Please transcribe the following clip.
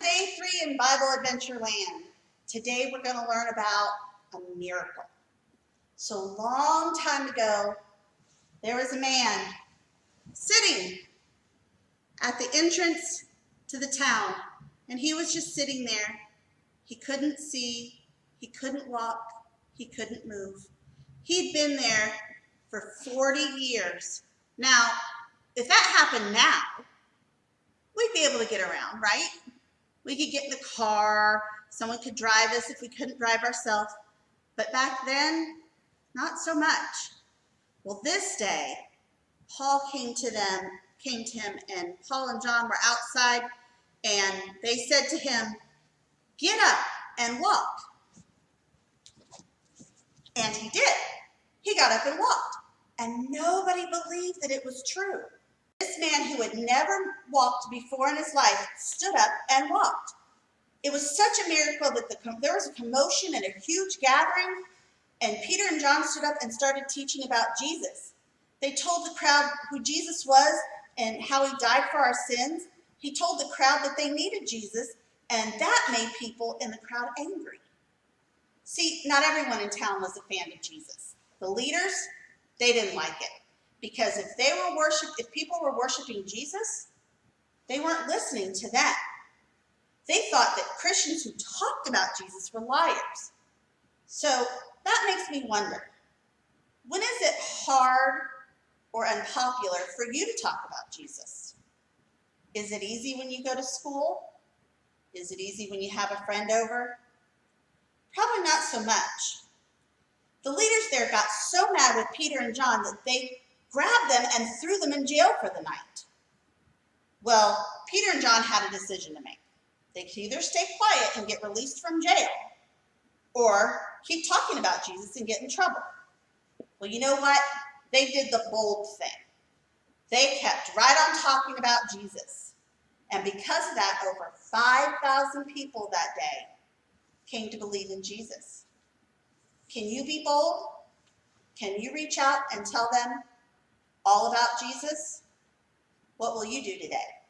Day 3 in Bible Adventure Land. Today we're going to learn about a miracle. So long time ago, there was a man sitting at the entrance to the town, and he was just sitting there. He couldn't see, he couldn't walk, he couldn't move. He'd been there for 40 years. Now, if that happened now, we'd be able to get around, right? We could get in the car, someone could drive us if we couldn't drive ourselves. But back then, not so much. Well, this day, Paul came to him, and Paul and John were outside, and they said to him, "Get up and walk." And he did. He got up and walked. And nobody believed that it was true. This man who had never walked before in his life stood up and walked. It was such a miracle that there was a commotion and a huge gathering, and Peter and John stood up and started teaching about Jesus. They told the crowd who Jesus was and how he died for our sins. He told the crowd that they needed Jesus, and that made people in the crowd angry. See, not everyone in town was a fan of Jesus. The leaders, they didn't like it, because if people were worshiping Jesus, they weren't listening to them. They thought that Christians who talked about Jesus were liars. So that makes me wonder, when is it hard or unpopular for you to talk about Jesus? Is it easy when you go to school? Is it easy when you have a friend over? Probably not so much. The leaders there got so mad with Peter and John that they grabbed them and threw them in jail for the night. Well, Peter and John had a decision to make. They could either stay quiet and get released from jail, or keep talking about Jesus and get in trouble. Well, you know what? They did the bold thing. They kept right on talking about Jesus. And because of that, over 5,000 people that day came to believe in Jesus. Can you be bold? Can you reach out and tell them all about Jesus? What will you do today?